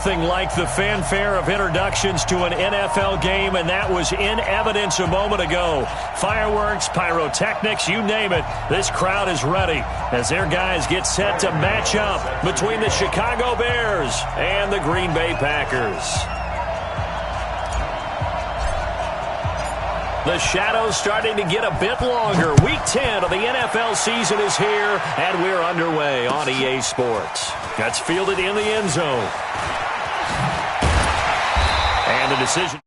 Nothing like the fanfare of introductions to an NFL game, and that was in evidence a moment ago. Fireworks, pyrotechnics, you name it. This crowd is ready as their guys get set to match up between the Chicago Bears and the Green Bay Packers. The shadow's starting to get a bit longer. Week 10 of the NFL season is here, and we're underway on EA Sports. That's fielded in the end zone. And the decision.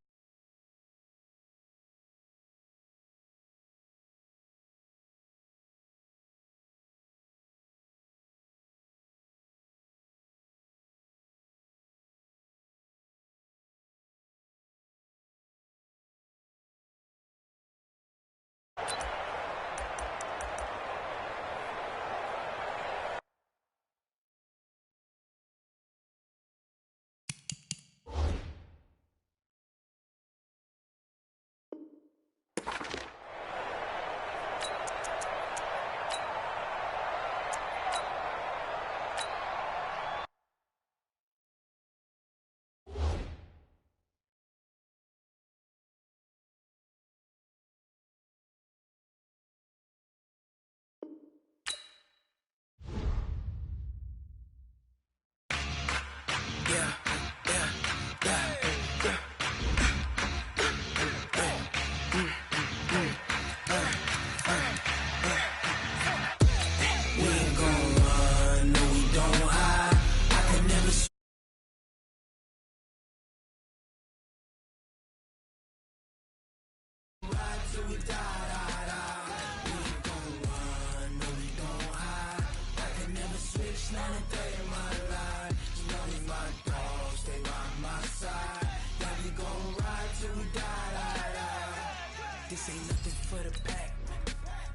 This ain't nothing for the pack.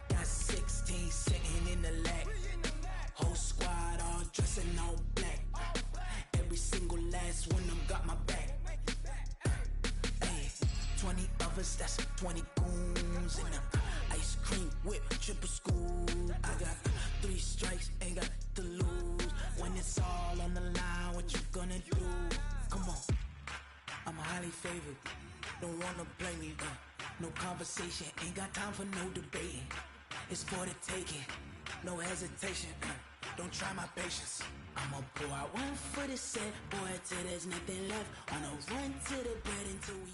Got 16 sitting in the lag. Whole squad all dressing all black. Every single last one of them got my back. Hey, 20 of us, that's 20 goons in them. Ice cream whip, triple scoop. I got 3 strikes, ain't got to lose. When it's all on the line, what you gonna do? Come on, I'm highly favored. Don't wanna play me, no conversation, ain't got time for no debating. It's for the taking, no hesitation. Don't try my patience. I'ma pour out one for the set, boy, till there's nothing left. On a run to the bed until we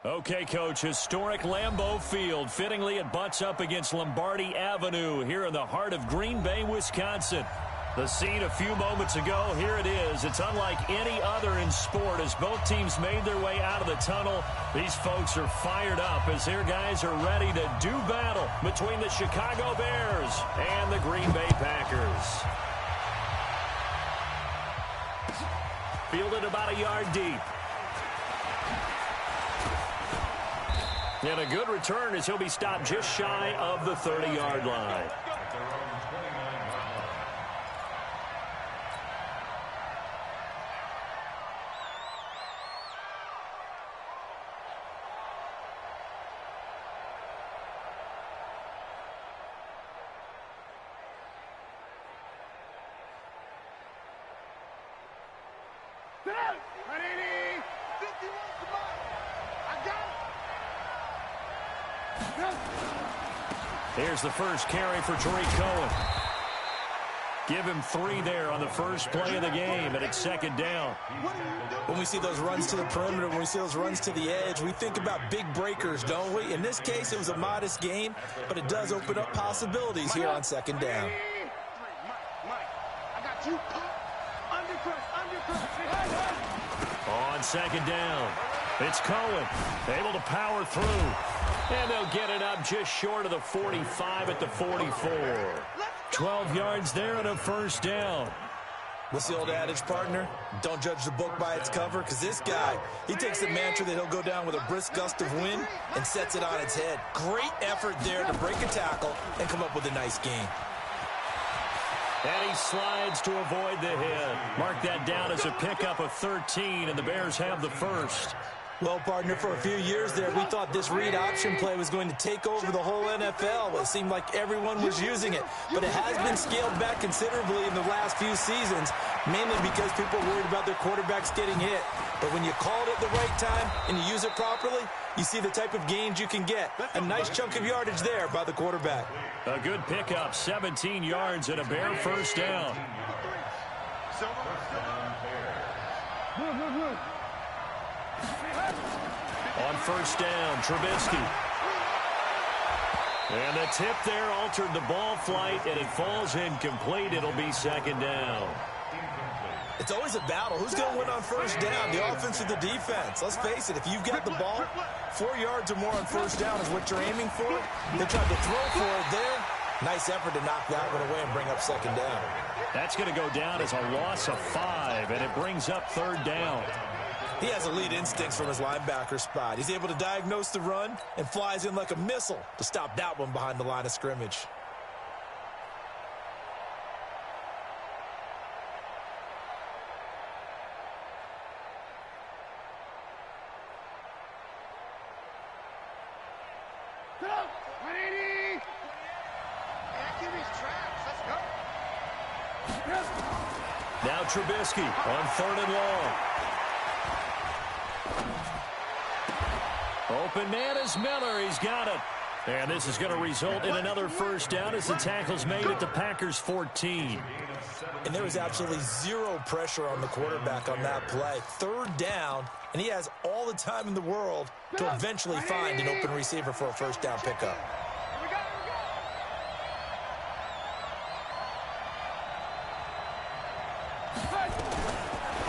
all. Okay, Coach, historic Lambeau Field. Fittingly, it butts up against Lombardi Avenue here in the heart of Green Bay, Wisconsin. The scene a few moments ago, here it is. It's unlike any other in sport as both teams made their way out of the tunnel. These folks are fired up as their guys are ready to do battle between the Chicago Bears and the Green Bay Packers. Fielded about a yard deep. And a good return as he'll be stopped just shy of the 30-yard line. Here's the first carry for Tariq Cohen. Give him 3 there on the first play of the game, and it's second down. When we see those runs to the perimeter, when we see those runs to the edge, we think about big breakers, don't we? In this case, it was a modest gain, but it does open up possibilities here on second down. I got you. On second down, it's Cohen, able to power through. And they'll get it up just short of the 45 at the 44. 12 yards there and a first down. What's the old adage, partner? Don't judge the book by its cover, because this guy, he takes the mantra that he'll go down with a brisk gust of wind and sets it on its head. Great effort there to break a tackle and come up with a nice gain. And he slides to avoid the hit. Mark that down as a pickup of 13, and the Bears have the first. Well, partner, for a few years there, we thought this read option play was going to take over the whole NFL. It seemed like everyone was using it. But it has been scaled back considerably in the last few seasons, mainly because people are worried about their quarterbacks getting hit. But when you call it at the right time and you use it properly, you see the type of gains you can get. A nice chunk of yardage there by the quarterback. A good pickup, 17 yards and a Bear first down. On first down, Trubisky. And the tip there altered the ball flight, and it falls incomplete. It'll be second down. It's always a battle. Who's going to win on first down, the offense or the defense? Let's face it, if you've got the ball, 4 yards or more on first down is what you're aiming for. They tried to throw for it there. Nice effort to knock that one away and bring up second down. That's going to go down as a loss of 5, and it brings up third down. He has elite instincts from his linebacker spot. He's able to diagnose the run and flies in like a missile to stop that one behind the line of scrimmage. Now Trubisky on third and long. Open man is Miller. He's got it. And this is going to result in another first down as the tackle's made at the Packers' 14. And there was absolutely zero pressure on the quarterback on that play. Third down, and he has all the time in the world to eventually find an open receiver for a first down pickup.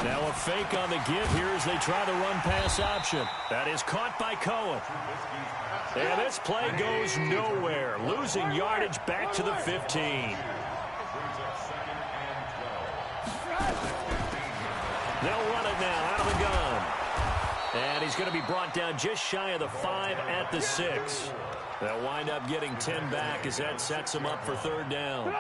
Now a fake on the give here as they try the run-pass option. That is caught by Cohen. And this play goes nowhere, losing yardage back to the 15. They'll run it now out of the gun. And he's going to be brought down just shy of the 5 at the 6. They'll wind up getting 10 back as that sets them up for third down.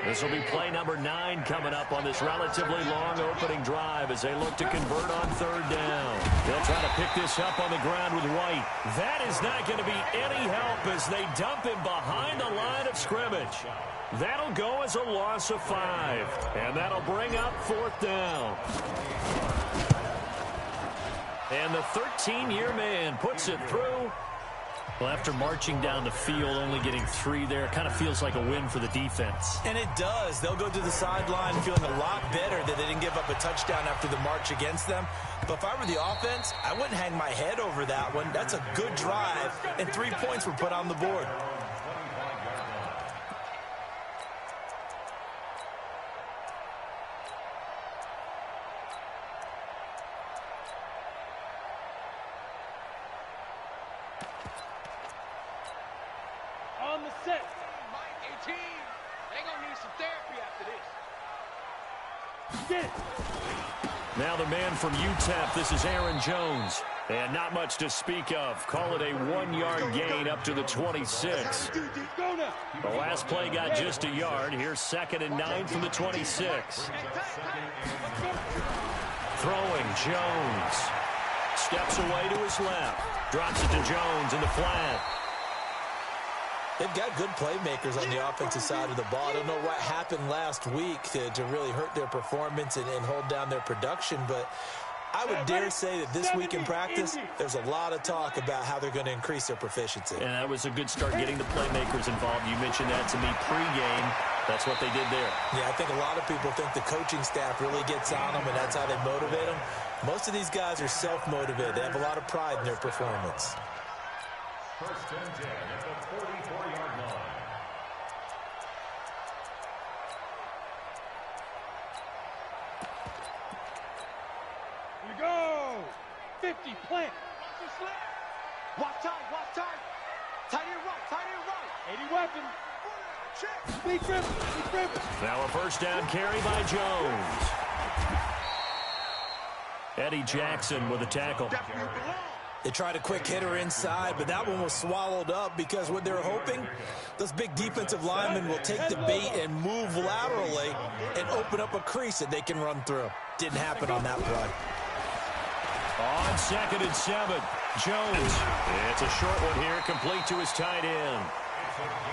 This will be play number 9 coming up on this relatively long opening drive as they look to convert on third down. They'll try to pick this up on the ground with White. That is not going to be any help as they dump him behind the line of scrimmage. That'll go as a loss of 5, and that'll bring up fourth down. And the 13-year man puts it through. Well, after marching down the field, only getting 3 there, kind of feels like a win for the defense. And it does. They'll go to the sideline feeling a lot better that they didn't give up a touchdown after the march against them. But if I were the offense, I wouldn't hang my head over that one. That's a good drive, and 3 points were put on the board. On the set. Mike 18. They're going to need some therapy after this. Get it. Now the man from UTEP, this is Aaron Jones. And not much to speak of. Call it a 1-yard gain up to the 26. The last play got just a yard. Here's 2nd and 9 from the 26. Throwing, Jones. Steps away to his left. Drops it to Jones in the flat. They've got good playmakers on the offensive side of the ball. I don't know what happened last week to really hurt their performance and hold down their production, but I would dare say that this week in practice, there's a lot of talk about how they're going to increase their proficiency. And that was a good start getting the playmakers involved. You mentioned that to me pregame. That's what they did there. Yeah, I think a lot of people think the coaching staff really gets on them, and that's how they motivate them. Most of these guys are self-motivated. They have a lot of pride in their performance. First and 10 at the 44-yard line. Here we go. 50 plant. Watch tight, watch tight. Tight end right. 80 weapon. Check. Big rip. Now a first down carry by Jones. Eddie Jackson with a tackle. They tried a quick hitter inside, but that one was swallowed up because what they're hoping, those big defensive linemen will take the bait and move laterally and open up a crease that they can run through. Didn't happen on that play. On 2nd and 7, Jones. It's a short one here, complete to his tight end.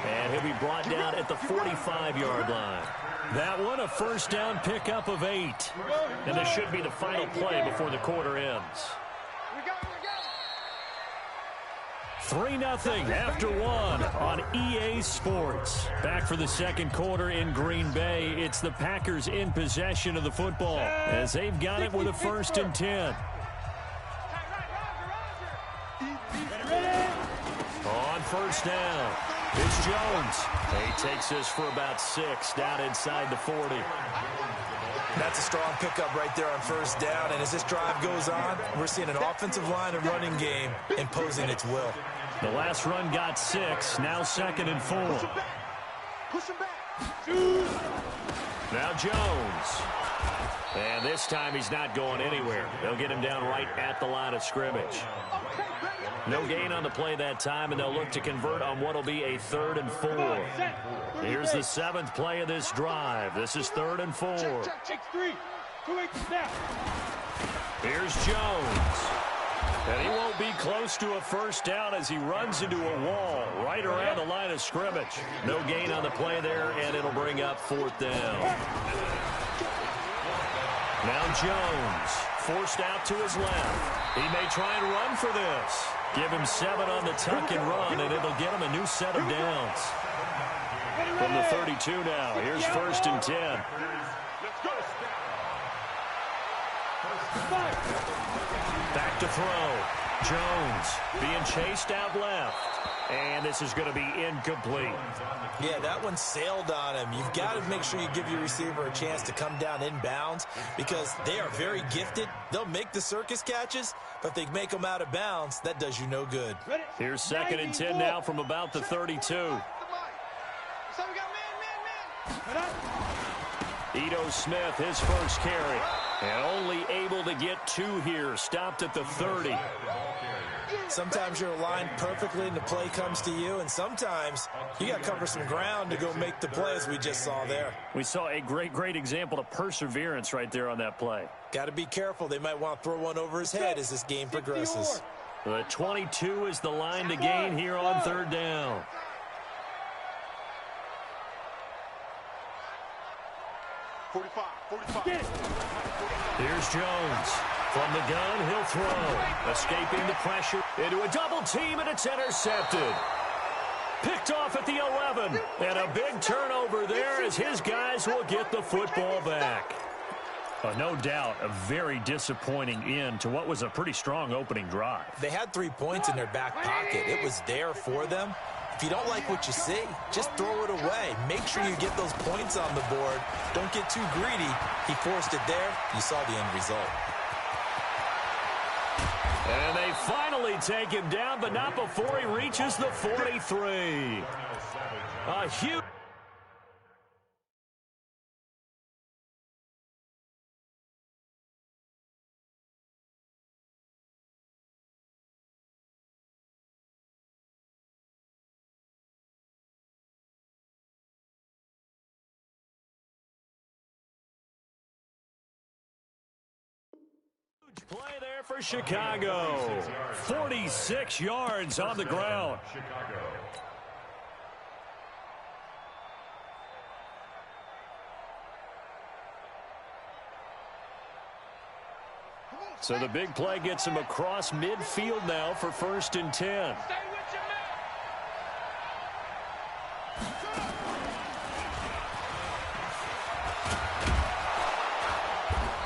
And he'll be brought down at the 45-yard line. That one, a first down pickup of 8. And this should be the final play before the quarter ends. 3-0 after 1 on EA Sports. Back for the second quarter in Green Bay. It's the Packers in possession of the football as they've got it with a 1st and 10. On first down, it's Jones. He takes this for about 6 down inside the 40. That's a strong pickup right there on first down. And as this drive goes on, we're seeing an offensive line and running game imposing its will. The last run got 6. Now 2nd and 4. Push him back. Now Jones. And this time he's not going anywhere. They'll get him down right at the line of scrimmage. No gain on the play that time, and they'll look to convert on what will be a 3rd and 4. Here's the 7th play of this drive. This is 3rd and 4. Check 3. 2 8 snap. Here's Jones. And he won't be close to a first down as he runs into a wall right around the line of scrimmage. No gain on the play there, and it'll bring up 4th down. Now Jones, forced out to his left. He may try and run for this. Give him 7 on the tuck and run, and it'll get him a new set of downs. From the 32 now, here's 1st and 10. Back to throw. Jones being chased out left. And this is going to be incomplete. Yeah, that one sailed on him. You've got to make sure you give your receiver a chance to come down inbounds because they are very gifted. They'll make the circus catches, but if they make them out of bounds, that does you no good. Here's 2nd and 10 now from about the 32. Ito Smith, his first carry. And only able to get 2 here. Stopped at the 30. Sometimes you're aligned perfectly and the play comes to you, and sometimes you got to cover some ground to go make the play as we just saw there. We saw a great example of perseverance right there on that play. Got to be careful. They might want to throw one over his head as this game progresses. The 22 is the line to gain here on 3rd down. Here's Jones. From the gun, he'll throw. Escaping the pressure into a double team, and it's intercepted. Picked off at the 11. And a big turnover there as his guys will get the football back. No doubt a very disappointing end to what was a pretty strong opening drive. They had 3 points in their back pocket. It was there for them. If you don't like what you see, just throw it away. Make sure you get those points on the board. Don't get too greedy. He forced it there. You saw the end result. And they finally take him down, but not before he reaches the 43. A huge... play there for Chicago. 46 yards on the ground. So the big play gets him across midfield now for 1st and 10.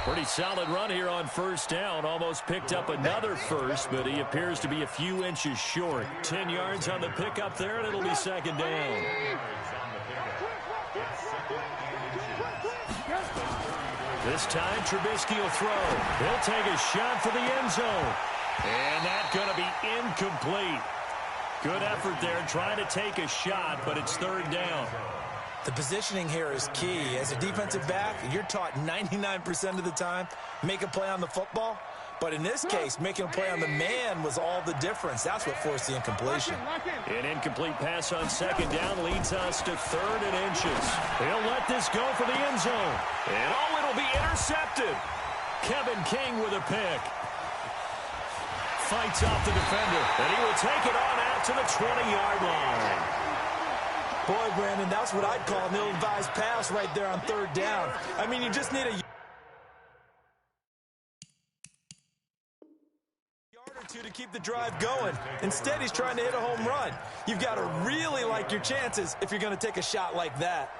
Pretty solid run here on 1st down. Almost picked up another first, but he appears to be a few inches short. 10 yards on the pickup there, and it'll be 2nd down. This time, Trubisky will throw. He'll take a shot for the end zone. And that's going to be incomplete. Good effort there trying to take a shot, but it's 3rd down. The positioning here is key. As a defensive back, you're taught 99% of the time, make a play on the football. But in this case, making a play on the man was all the difference. That's what forced the incompletion. An incomplete pass on 2nd down leads us to 3rd and inches. He'll let this go for the end zone. And it'll be intercepted. Kevin King with a pick. fights off the defender, and he will take it on out to the 20-yard line. Boy, Brandon, that's what I'd call an ill-advised pass right there on third down. I mean, you just need a yard or two to keep the drive going. Instead, he's trying to hit a home run. You've got to really like your chances if you're going to take a shot like that.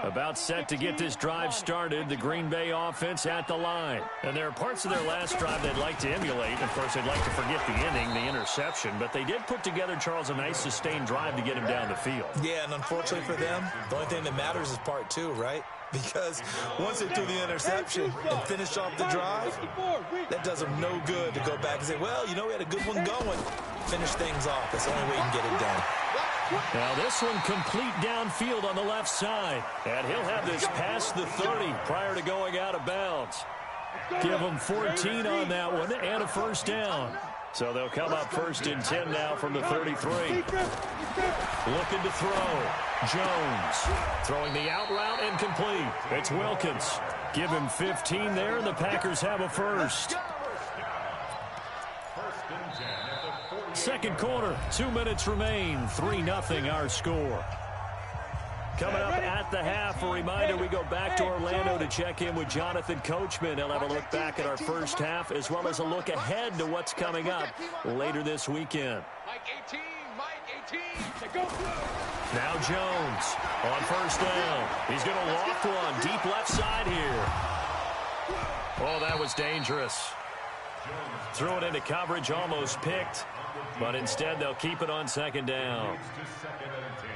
About set to get this drive started, the Green Bay offense at the line. And there are parts of their last drive they'd like to emulate. Of course, they'd like to forget the inning, the interception. But they did put together, Charles, a nice sustained drive to get him down the field. Yeah, and unfortunately for them, the only thing that matters is part two, right? Because once they threw the interception and finished off the drive, that does them no good to go back and say, well, you know, we had a good one going. Finish things off. That's the only way you can get it done. Now this one complete downfield on the left side. And he'll have this past the 30 prior to going out of bounds. Give him 14 on that one and a first down. So they'll come up first and 10 now from the 33. Looking to throw. Jones throwing the out route and complete. It's Wilkins. Give him 15 there, and the Packers have a first. Second quarter, 2 minutes remain. 3-0 our score. Coming up at the half, a reminder, we go back to Orlando to check in with Jonathan Coachman. He'll have a look back at our first half as well as a look ahead to what's coming up later this weekend. Mike 18, Mike 18, go through. Now Jones on first down. He's going to loft one deep left side here. Oh, that was dangerous. Threw it into coverage, almost picked. But instead, they'll keep it on second down.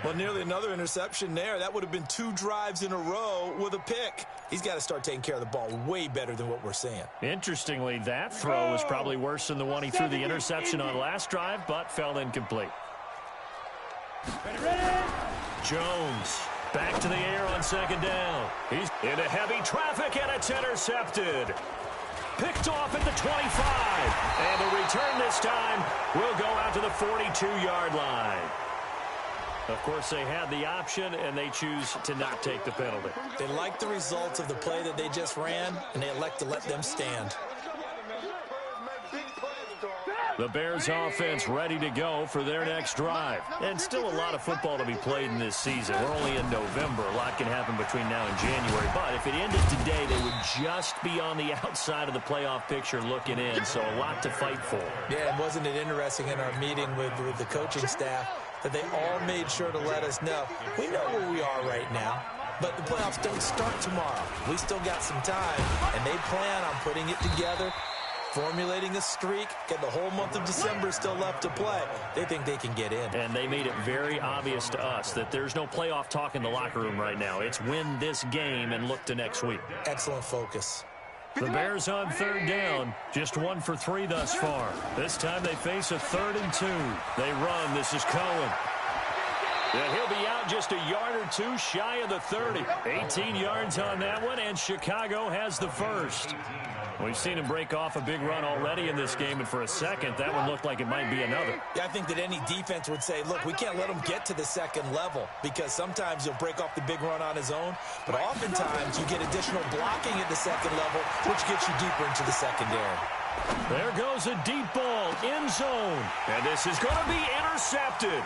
Well, nearly another interception there. That would have been 2 drives in a row with a pick. He's got to start taking care of the ball way better than what we're seeing. Interestingly, that throw was probably worse than the one he threw the interception on last drive, but fell incomplete. Jones back to the air on second down. He's into heavy traffic, and it's intercepted. Picked off at the 25. And the return this time will go out to the 42-yard line. Of course, they had the option, and they choose to not take the penalty. They like the results of the play that they just ran, and they elect to let them stand. The Bears offense ready to go for their next drive. And still a lot of football to be played in this season. We're only in November. A lot can happen between now and January. But if it ended today, they would just be on the outside of the playoff picture looking in. So a lot to fight for. Yeah, and wasn't it interesting in our meeting with the coaching staff that they all made sure to let us know, we know where we are right now, but the playoffs don't start tomorrow. We still got some time, and they plan on putting it together, formulating a streak, get the whole month of December still left to play. They think they can get in. And they made it very obvious to us that there's no playoff talk in the locker room right now. It's win this game and look to next week. Excellent focus. The Bears on third down, just 1 for 3 thus far. This time they face a 3rd and 2. They run. This is Cohen. And he'll be out just a yard or two shy of the 30. 18 yards on that one, and Chicago has the first. We've seen him break off a big run already in this game, and for a second, that one looked like it might be another. Yeah, I think that any defense would say, look, we can't let him get to the second level because sometimes he'll break off the big run on his own, but oftentimes you get additional blocking at the second level, which gets you deeper into the secondary. There goes a deep ball, end zone, and this is going to be intercepted.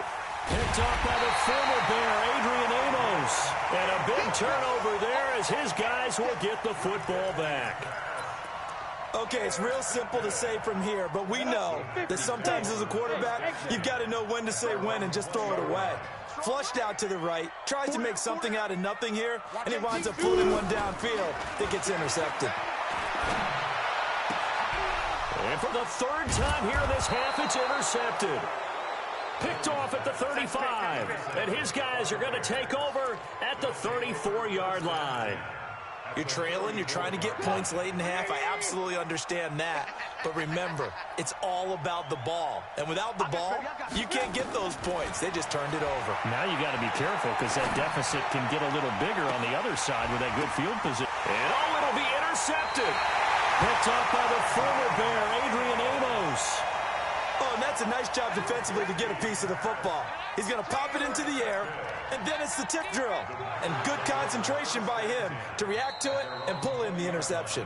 Picked off by the former Bear, Adrian Amos. And a big turnover there as his guys will get the football back. Okay, it's real simple to say from here, but we know that sometimes as a quarterback, you've got to know when to say when and just throw it away. Flushed out to the right, tries to make something out of nothing here, and he winds up floating one downfield that gets intercepted. And for the 3rd time here in this half, it's intercepted. Picked off at the 35, and his guys are going to take over at the 34-yard line. You're trailing, you're trying to get points late in half. I absolutely understand that. But remember, it's all about the ball. And without the ball, you can't get those points. They just turned it over. Now you got to be careful because that deficit can get a little bigger on the other side with that good field position. And oh, it'll be intercepted. Picked up by the former Bear, Adrian Amos. Oh, and that's a nice job defensively to get a piece of the football. He's going to pop it into the air, and then it's the tip drill. And good concentration by him to react to it and pull in the interception.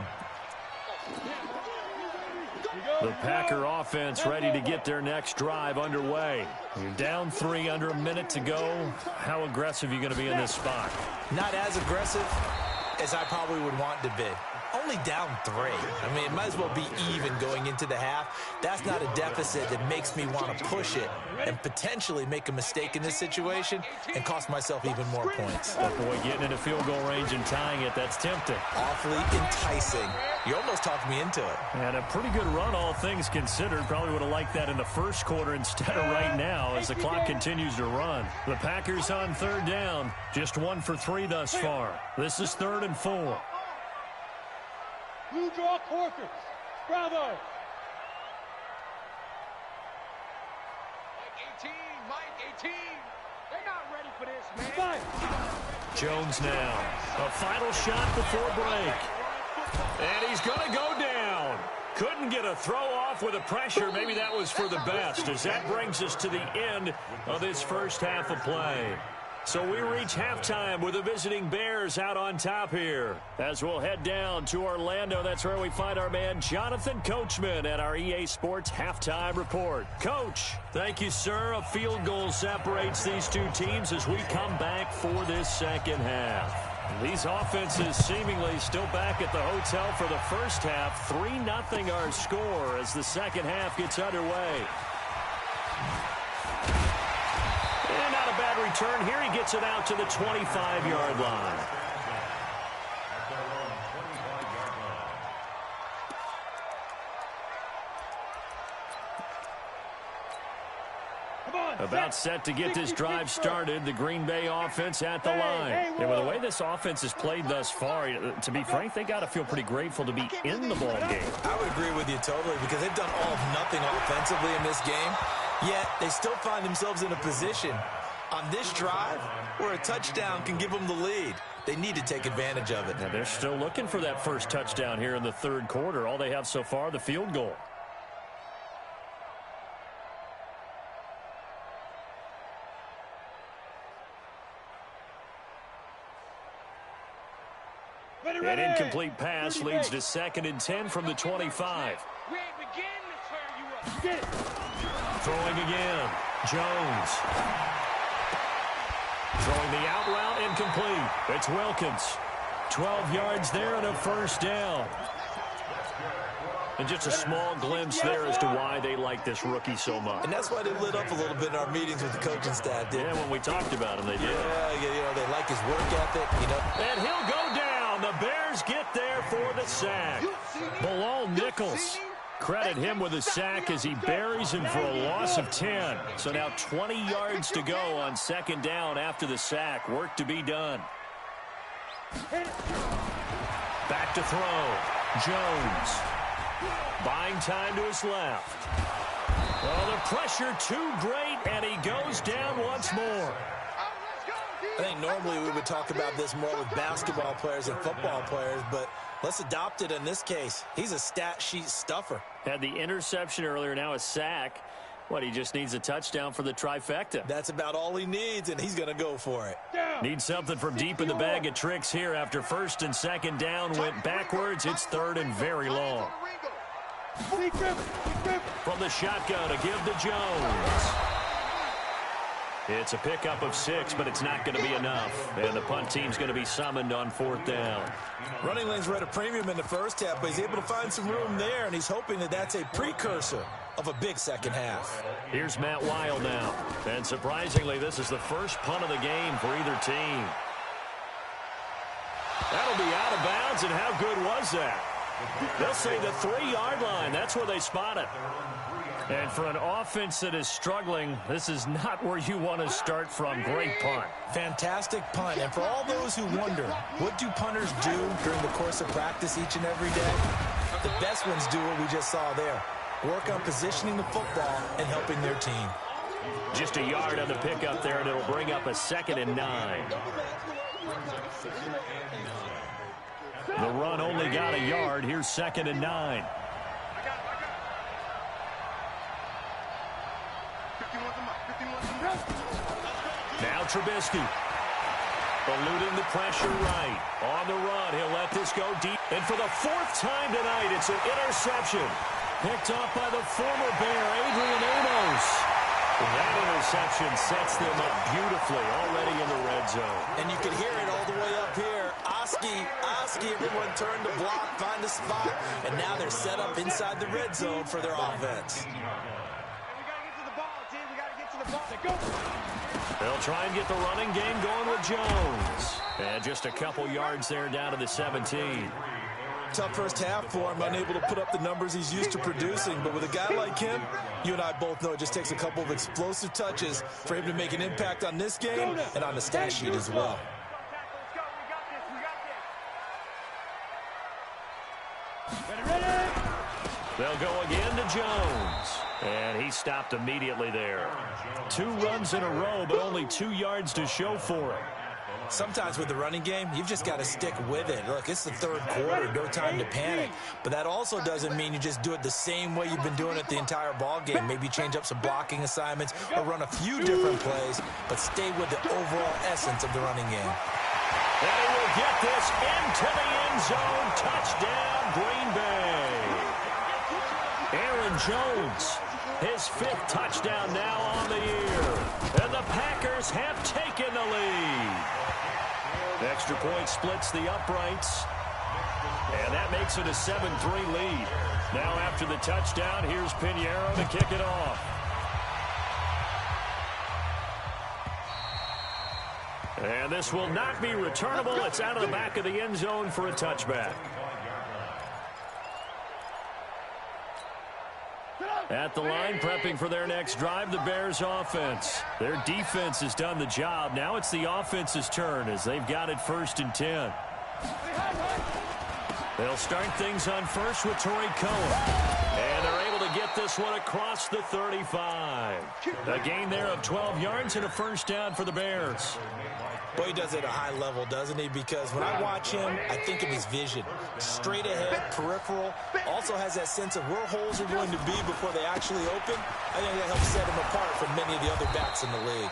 The Packer offense ready to get their next drive underway. You're down 3, under a minute to go. How aggressive are you going to be in this spot? Not as aggressive as I probably would want to be. Only down 3. I mean, it might as well be even going into the half. That's not a deficit that makes me want to push it and potentially make a mistake in this situation and cost myself even more points. But boy, getting into field goal range and tying it, that's tempting. Awfully enticing. You almost talked me into it. And a pretty good run, all things considered. Probably would have liked that in the first quarter instead of right now as the clock continues to run. The Packers on 3rd down. Just 1 for 3 thus far. This is 3rd and 4. Blue draw quarters. Bravo. Mike 18. They're not ready for this, man. Jones now. A final shot before break. And he's going to go down. Couldn't get a throw off with the pressure. Maybe that was for the best, as that brings us to the end of this first half of play. So we reach halftime with the visiting Bears out on top here. As we'll head down to Orlando, that's where we find our man Jonathan Coachman at our EA Sports Halftime Report. Coach, thank you, sir. A field goal separates these two teams as we come back for this second half. These offenses seemingly still back at the hotel for the first half. 3-0 our score as the second half gets underway. And not a bad return here. He gets it out to the 25-yard line. About set to get this drive started. The Green Bay offense at the line. And with the way this offense has played thus far, to be frank, they got to feel pretty grateful to be in the ball game. I would agree with you totally because they've done all of nothing offensively in this game. Yet they still find themselves in a position on this drive where a touchdown can give them the lead. They need to take advantage of it. Now they're still looking for that first touchdown here in the third quarter. All they have so far, the field goal. An incomplete pass leads to 2nd and 10 from the 25. Throwing again. Jones. Throwing the out route, incomplete. It's Wilkins. 12 yards there and a first down. And just a small glimpse there as to why they like this rookie so much. And that's why they lit up a little bit in our meetings with the coaching staff. Yeah, when we talked about him, they did. Yeah, they like his work ethic, And he'll go down. The Bears get there for the sack. Bilal Nichols. Credit him with a sack as he buries him for a loss of 10. So now 20 yards to go on 2nd down after the sack. Work to be done. Back to throw. Jones. Buying time to his left. Oh, the pressure too great, and he goes down once more. I think normally we would talk about this more with basketball players and football players, but let's adopt it in this case. He's a stat sheet stuffer. Had the interception earlier, now a sack. He just needs a touchdown for the trifecta. That's about all he needs, and he's going to go for it. Needs something from deep in the bag of tricks here after 1st and 2nd down went backwards. It's 3rd and very long. From the shotgun to give to Jones. It's a pickup of 6, but it's not going to be enough. And the punt team's going to be summoned on 4th down. Running lanes were at a premium in the first half, but he's able to find some room there, and he's hoping that that's a precursor of a big second half. Here's Matt Weil now. And surprisingly, this is the first punt of the game for either team. That'll be out of bounds, and how good was that? They'll say the 3-yard line. That's where they spot it. And for an offense that is struggling, this is not where you want to start from. Great punt. Fantastic punt. And for all those who wonder, what do punters do during the course of practice each and every day? The best ones do what we just saw there. Work on positioning the football and helping their team. Just a yard on the pickup there, and it'll bring up a 2nd and 9. The run only got a yard. Here's 2nd and 9. Now Trubisky. Eluding the pressure right. On the run, he'll let this go deep. And for the fourth time tonight, it's an interception. Picked off by the former Bear, Adrian Amos. That interception sets them up beautifully already in the red zone. And you can hear it all the way up here. Oski, everyone turned to block, find a spot, and now they're set up inside the red zone for their offense. They'll try and get the running game going with Jones. And just a couple yards there down to the 17. Tough first half for him, unable to put up the numbers he's used to producing. But with a guy like him, you and I both know it just takes a couple of explosive touches for him to make an impact on this game and on the stat sheet as well. They'll go again to Jones. And he stopped immediately there. 2 runs in a row, but only 2 yards to show for it. Sometimes with the running game, you've just got to stick with it. Look, it's the third quarter, no time to panic. But that also doesn't mean you just do it the same way you've been doing it the entire ball game. Maybe change up some blocking assignments or run a few different plays, but stay with the overall essence of the running game. And he will get this into the end zone. Touchdown, Green Bay. Aaron Jones, his 5th touchdown now on the year. And the Packers have taken the lead. Extra point splits the uprights. And that makes it a 7-3 lead. Now after the touchdown, here's Pinheiro to kick it off. And this will not be returnable. It's out of the back of the end zone for a touchback. At the line, prepping for their next drive, the Bears offense. Their defense has done the job. Now it's the offense's turn as they've got it 1st and 10. They'll start things on first with Torrey Cohen. And they're able to get this one across the 35. A gain there of 12 yards and a first down for the Bears. Boy, he does it at a high level, doesn't he? Because when I watch him, I think of his vision. Straight ahead, peripheral. Also has that sense of where holes are going to be before they actually open. I think that helps set him apart from many of the other backs in the league.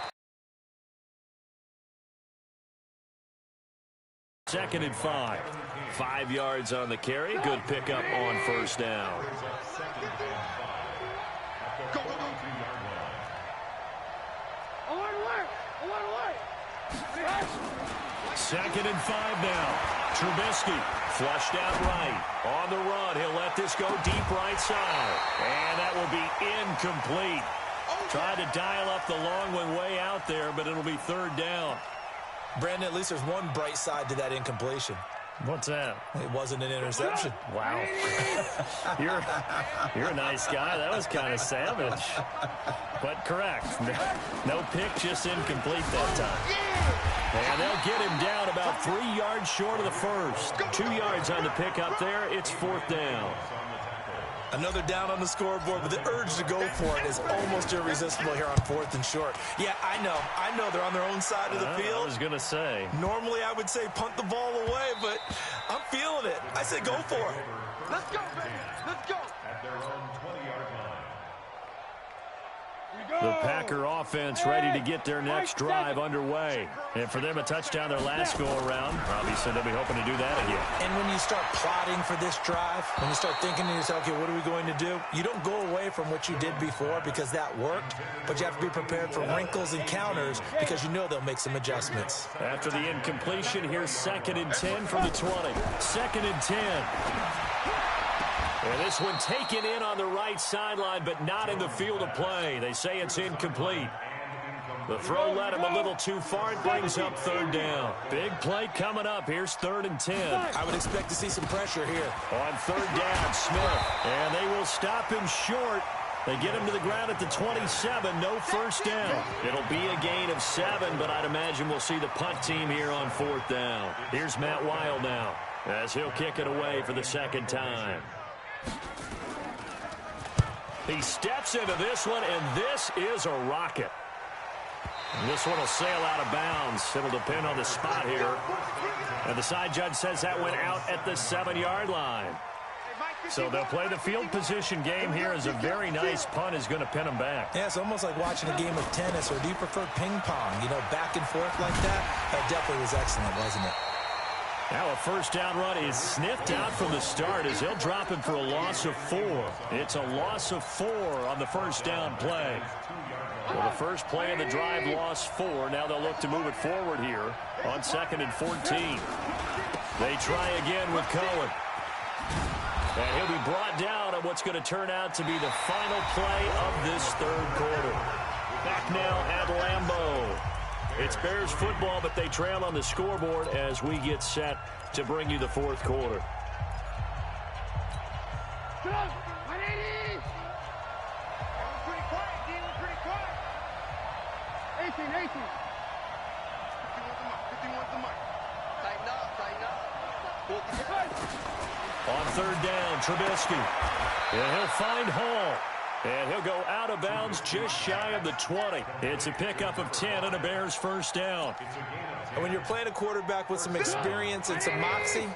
2nd and 5. 5 yards on the carry. Good pickup on first down. Second and 5 now. Trubisky flushed out right. On the run, he'll let this go deep right side. And that will be incomplete. Tried to dial up the long one way out there, but it'll be 3rd down. Brandon, at least there's one bright side to that incompletion. What's that? It wasn't an interception. Wow. You're a nice guy. That was kind of savage. But correct. No pick, just incomplete that time. And they'll get him down about 3 yards short of the first. 2 yards on the pickup there. It's 4th down. Another down on the scoreboard, but the urge to go for it is almost irresistible here on 4th and short. Yeah, I know they're on their own side of the field. I was going to say. Normally I would say punt the ball away, but I'm feeling it. I say go for it. Let's go, baby. Let's go. At their own 20-yard line. The Packer offense ready to get their next drive underway. And for them, a touchdown their last go-around. Obviously, they'll be hoping to do that again. And when you start plotting for this drive, when you start thinking to yourself, okay, what are we going to do? You don't go away from what you did before because that worked, but you have to be prepared for wrinkles and counters because you know they'll make some adjustments. After the incompletion, here's 2nd and 10 from the 20. 2nd and 10. And this one taken in on the right sideline, but not in the field of play. They say it's incomplete. The throw led him a little too far. It brings up 3rd down. Big play coming up. Here's 3rd and 10. I would expect to see some pressure here. On 3rd down, Smith. And they will stop him short. They get him to the ground at the 27. No first down. It'll be a gain of 7, but I'd imagine we'll see the punt team here on 4th down. Here's Matt Weil now as he'll kick it away for the 2nd time. He steps into this one, and this is a rocket. And this one will sail out of bounds. It'll depend on the spot here. And the side judge says that went out at the 7-yard line. Hey, Mike, So they'll play the field position game here as a very nice punt is going to pin them back. Yeah, it's almost like watching a game of tennis, or do you prefer ping pong? You know, back and forth like that? That definitely was excellent, wasn't it? Now a first down run is sniffed out from the start as he'll drop him for a loss of 4. It's a loss of 4 on the first down play. Well, the first play of the drive lost 4. Now they'll look to move it forward here on 2nd and 14. They try again with Cohen. And he'll be brought down on what's going to turn out to be the final play of this third quarter. Back now at Lambeau. It's Bears football, but they trail on the scoreboard as we get set to bring you the fourth quarter. On third down, Trubisky. And he'll find Hall. And he'll go out of bounds just shy of the 20. It's a pickup of 10 and a Bears first down. And when you're playing a quarterback with some experience and some moxie,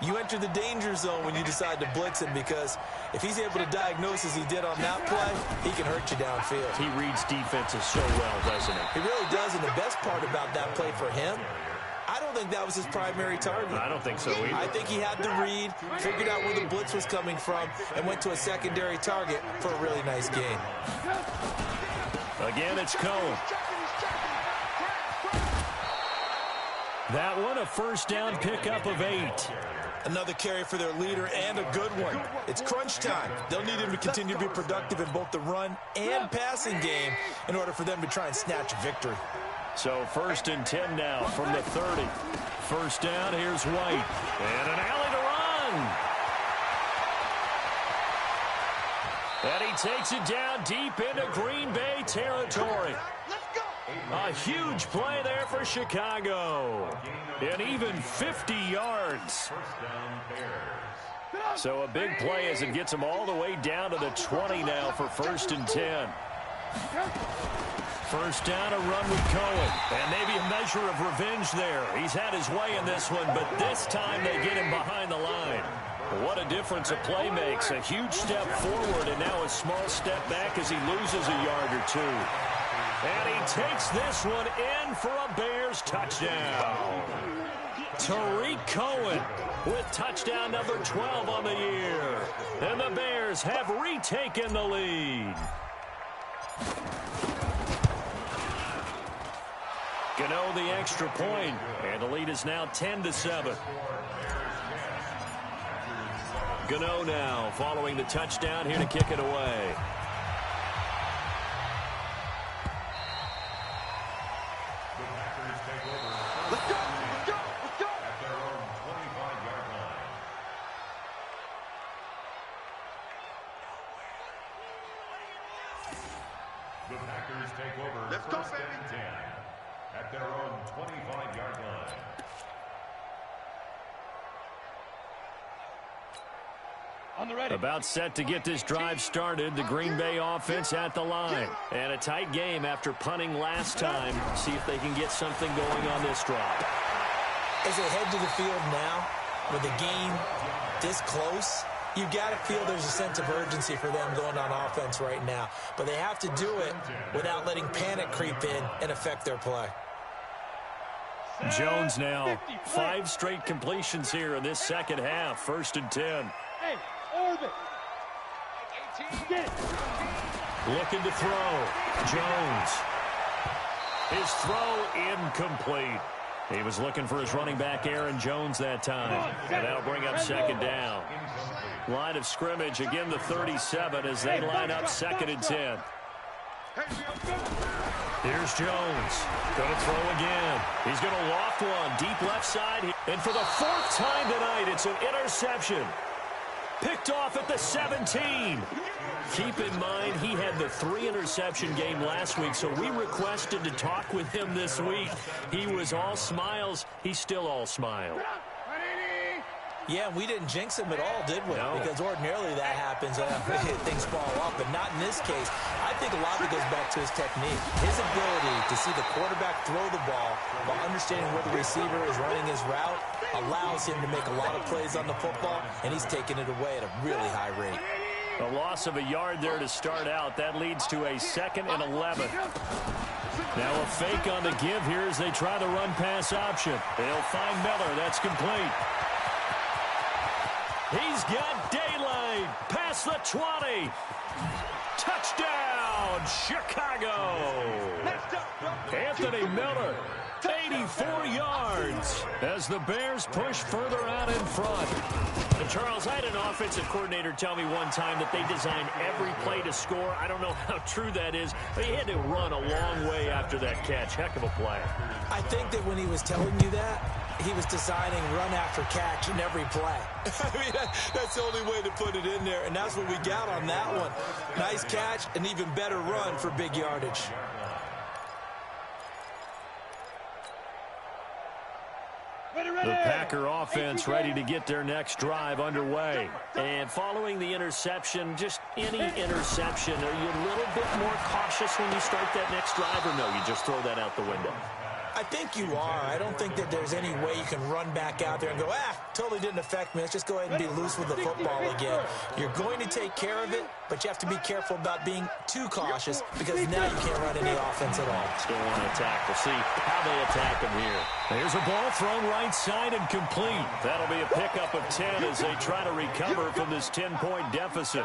you enter the danger zone when you decide to blitz him, because if he's able to diagnose as he did on that play, he can hurt you downfield. He reads defenses so well, doesn't he? He really does, and the best part about that play for him, I don't think that was his primary target. I don't think so either. I think he had the read, figured out where the blitz was coming from, and went to a secondary target for a really nice gain. Again, it's Cohen. That one, a first down pickup of 8. Another carry for their leader, and a good one. It's crunch time. They'll need him to continue to be productive in both the run and passing game in order for them to try and snatch a victory. So 1st and 10 now from the 30. First down, here's White. And an alley to run. And he takes it down deep into Green Bay territory. A huge play there for Chicago. And even 50 yards. So a big play as it gets him all the way down to the 20 now for 1st and 10. First down, a run with Cohen. And maybe a measure of revenge there. He's had his way in this one, but this time they get him behind the line. What a difference a play makes. A huge step forward and now a small step back as he loses a yard or 2. And he takes this one in for a Bears touchdown. Tariq Cohen with touchdown number 12 on the year. And the Bears have retaken the lead. Gano the extra point, and the lead is now 10-7. Gano now following the touchdown here to kick it away. Let's go, let's go, let's go. At their own 25-yard line. The Packers take over. Let's go, 1st baby. and 10 at their own 25-yard line. On the ready. About set to get this drive started. The Green Bay offense at the line. And a tight game after punting last time. See if they can get something going on this drive. As they head to the field now, with the game this close, you got to feel there's a sense of urgency for them going on offense right now. But they have to do it without letting panic creep in and affect their play. Jones now 5 straight completions here in this second half. 1st and 10. Hey, orbit. Get it. Looking to throw. Jones. His throw incomplete. He was looking for his running back, Aaron Jones, that time. And that'll bring up 2nd down. Line of scrimmage, again the 37 as they line up 2nd and 10. Here's Jones. Going to throw again. He's going to loft one deep left side. And for the 4th time tonight, it's an interception. Picked off at the 17. Keep in mind, he had the 3-interception game last week, so we requested to talk with him this week. He was all smiles. He's still all smile. Yeah, we didn't jinx him at all, did we? No. Because ordinarily that happens, things fall off, but not in this case. I think a lot of it goes back to his technique. His ability to see the quarterback throw the ball while understanding where the receiver is running his route. allows him to make a lot of plays on the football, and he's taking it away at a really high rate. A loss of a yard there to start out. That leads to a 2nd and 11. Now a fake on the give here as they try the run-pass option. They'll find Miller. That's complete. He's got daylight. Past the 20. Touchdown, Chicago. Anthony Miller, 84 yards as the Bears push further out in front. And Charles, I had an offensive coordinator tell me one time that they designed every play to score. I don't know how true that is, but he had to run a long way after that catch. Heck of a play. I think that when he was telling you that, he was designing run after catch in every play. I mean, that's the only way to put it in there, and that's what we got on that one. Nice catch, an even better run for big yardage. The Packer offense ready to get their next drive underway. And following the interception, just any interception, are you a little bit more cautious when you start that next drive, or no, you just throw that out the window? I think you are. I don't think that there's any way you can run back out there and go, totally didn't affect me. Let's just go ahead and be loose with the football again. You're going to take care of it, but you have to be careful about being too cautious because now you can't run any offense at all. Still want to attack. We'll see how they attack him here. There's a ball thrown right side and complete. That'll be a pickup of 10 as they try to recover from this 10-point deficit.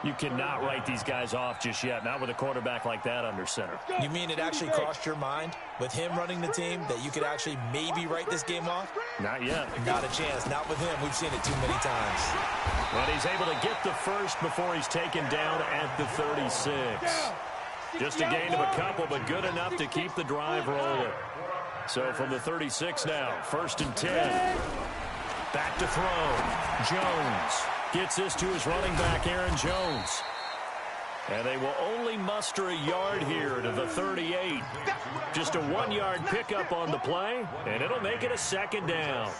You cannot write these guys off just yet, not with a quarterback like that under center. You mean it actually crossed your mind with him running the team that you could actually maybe write this game off? Not yet. Not a chance. Not with him. We've seen it too many times. But he's able to get the first before he's taken down at the 36. Just a gain of a couple, but good enough to keep the drive rolling. So from the 36 now, 1st and 10. Back to throw. Jones gets this to his running back, Aaron Jones. And they will only muster a yard here to the 38. Just a 1-yard pickup on the play, and it'll make it a 2nd down.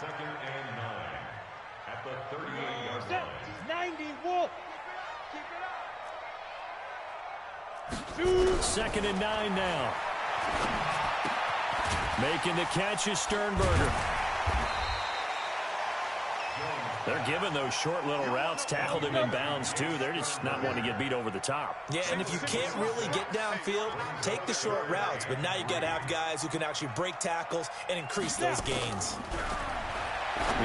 90 Wolf. 2nd and 9 now. Making the catch is Sternberger. They're giving those short little routes, tackled him in bounds too. They're just not wanting to get beat over the top. Yeah, and if you can't really get downfield, take the short routes. But now you got to have guys who can actually break tackles and increase those gains.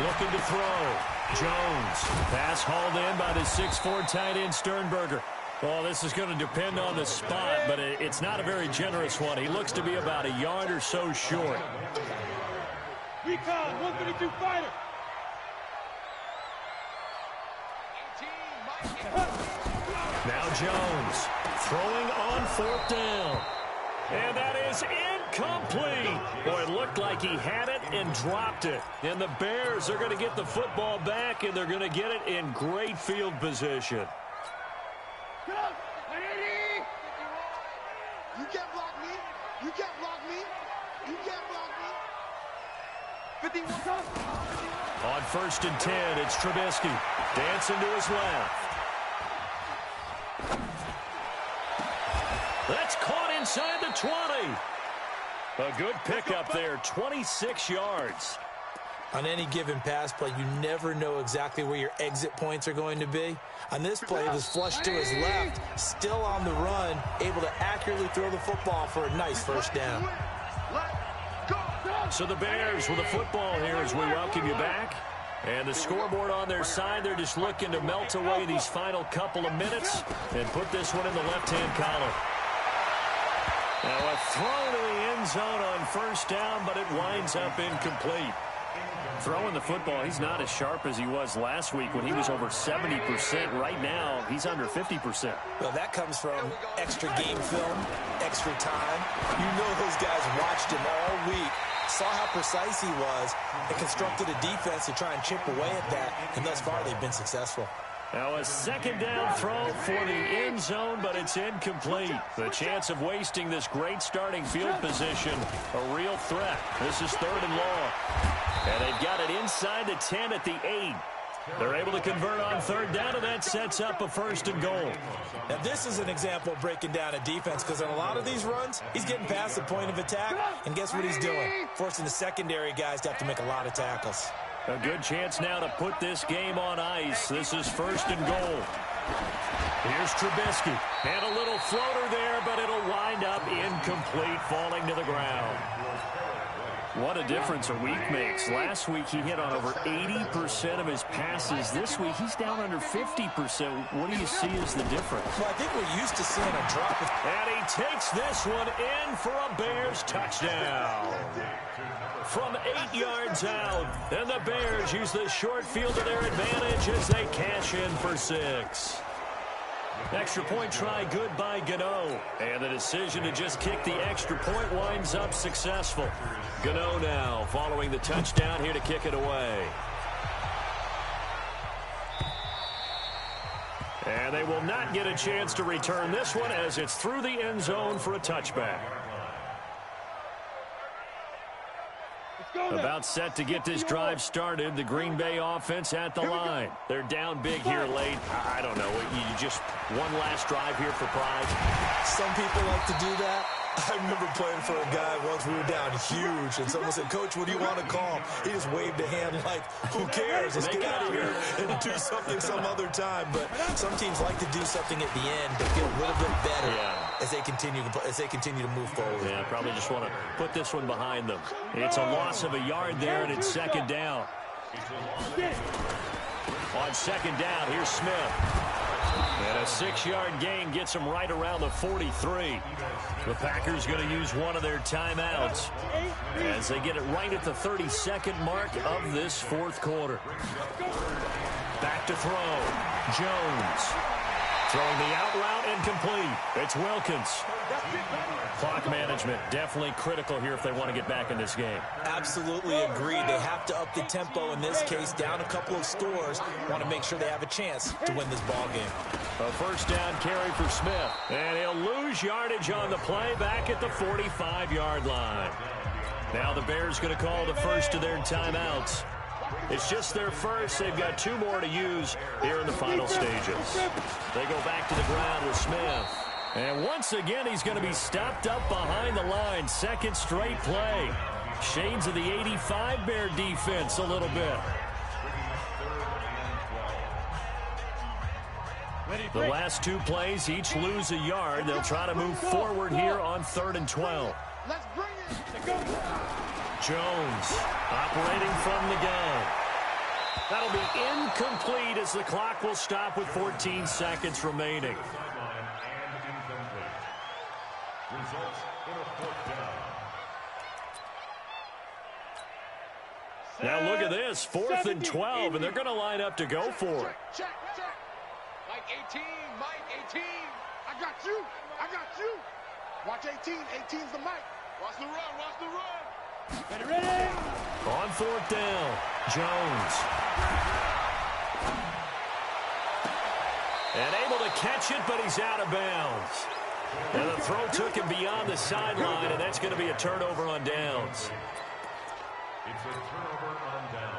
Looking to throw. Jones. Pass hauled in by the 6'4" tight end Sternberger. Well, this is going to depend on the spot, but it's not a very generous one. He looks to be about a yard or so short. Recon, 152 fighter. Now Jones throwing on 4th down. And that is incomplete. Boy, it looked like he had it and dropped it. And the Bears are going to get the football back, and they're going to get it in great field position. You can't block me. You can't block me. You can't block me. 51. On 1st and 10, it's Trubisky. Dancing to his left. That's caught inside the 20. A good pickup there, 26 yards. On any given pass play, you never know exactly where your exit points are going to be. On this play, it was flushed to his left, still on the run, able to accurately throw the football for a nice 1st down. So the Bears with the football here as we welcome you back. And the scoreboard on their side, they're just looking to melt away these final couple of minutes and put this one in the left-hand column. Now a throw to the end zone on 1st down, but it winds up incomplete. Throwing the football, he's not as sharp as he was last week when he was over 70%. Right now, he's under 50%. Well, that comes from extra game film, extra time. You know those guys watched him all week, saw how precise he was, and constructed a defense to try and chip away at that, and thus far they've been successful. Now a 2nd down throw for the end zone, but it's incomplete. The chance of wasting this great starting field position, a real threat. This is 3rd and long. And they've got it inside the 10 at the 8. They're able to convert on 3rd down, and that sets up a 1st and goal. Now this is an example of breaking down a defense, because on a lot of these runs, he's getting past the point of attack, and guess what he's doing? Forcing the secondary guys to have to make a lot of tackles. A good chance now to put this game on ice. This is 1st and goal. Here's Trubisky. And a little floater there, but it'll wind up incomplete, falling to the ground. What a difference a week makes. Last week he hit on over 80% of his passes. This week he's down under 50%. What do you see as the difference? Well, I think we're used to seeing a drop. And he takes this one in for a Bears touchdown. From 8 yards out. And the Bears use the short field to their advantage as they cash in for 6. Extra point try good by Gano. And the decision to just kick the extra point winds up successful. Gano now following the touchdown here to kick it away. And they will not get a chance to return this one as it's through the end zone for a touchback. About set to get this drive started. The Green Bay offense at the line. They're down big here late. I don't know. You just one last drive here for pride. Some people like to do that. I remember playing for a guy once. We were down huge, and someone said, "Coach, what do you want to call?" He just waved a hand like, "Who cares? Let's get out of here and do something some other time." But some teams like to do something at the end, but get a little bit better as they continue to move forward. Yeah, probably just want to put this one behind them. It's a loss of a yard there, and it's 2nd down. On 2nd down, here's Smith. And a 6-yard gain gets him right around the 43. The Packers going to use one of their timeouts as they get it right at the 32nd mark of this 4th quarter. Back to throw. Jones. Throwing the out route incomplete. It's Wilkins. Clock management definitely critical here if they want to get back in this game. Absolutely agreed. They have to up the tempo in this case. Down a couple of scores. Want to make sure they have a chance to win this ball game. A 1st down carry for Smith. And he'll lose yardage on the play back at the 45-yard line. Now the Bears going to call the first of their timeouts. It's just their first. They've got 2 more to use here in the final stages. They go back to the ground with Smith. And once again, he's going to be stopped up behind the line. 2nd straight play. Shades of the 85 Bear defense a little bit. The last 2 plays each lose a yard. They'll try to move forward here on 3rd and 12. Let's bring it. Go. Jones operating from the gun. That'll be incomplete as the clock will stop with 14 seconds remaining. Now look at this, 4th and 12, and they're going to line up to go for it. Check. Mike 18, Mike 18. I got you. Watch 18. 18's the Mike. Watch the run. Ready. On 4th down, Jones. And able to catch it, but he's out of bounds. And the throw took him beyond the sideline, and that's going to be a turnover on downs. It's a turnover on downs.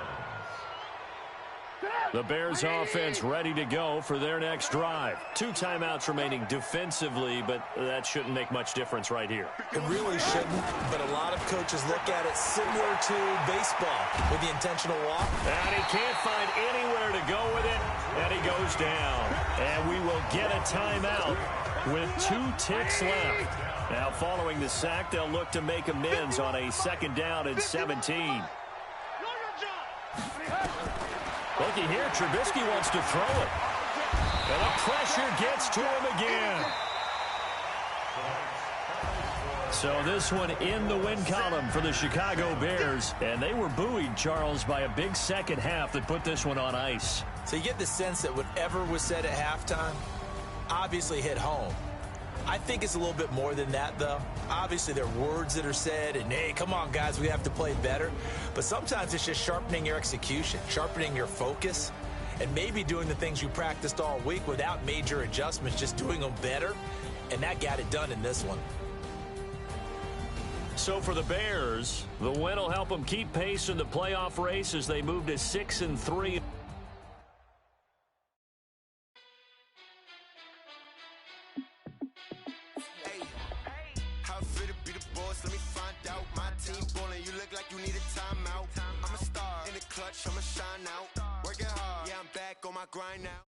The Bears offense ready to go for their next drive. 2 timeouts remaining defensively, but that shouldn't make much difference right here. It really shouldn't, but a lot of coaches look at it similar to baseball with the intentional walk. And he can't find anywhere to go with it, and he goes down. And we will get a timeout with 2 ticks left. Now following the sack, they'll look to make amends on a 2nd down and 17. Looky here, Trubisky wants to throw it. And the pressure gets to him again. So this one in the win column for the Chicago Bears. And they were buoyed, Charles, by a big second half that put this one on ice. So you get the sense that whatever was said at halftime obviously hit home. I think it's a little bit more than that, though. Obviously, there are words that are said, and, hey, come on, guys, we have to play better. But sometimes it's just sharpening your execution, sharpening your focus, and maybe doing the things you practiced all week without major adjustments, just doing them better. And that got it done in this one. So for the Bears, the win will help them keep pace in the playoff race as they move to 6-3. Let me find out my team ballin'. You look like you need a timeout. I'm a star in the clutch, I'ma shine out. Working hard, yeah, I'm back on my grind now.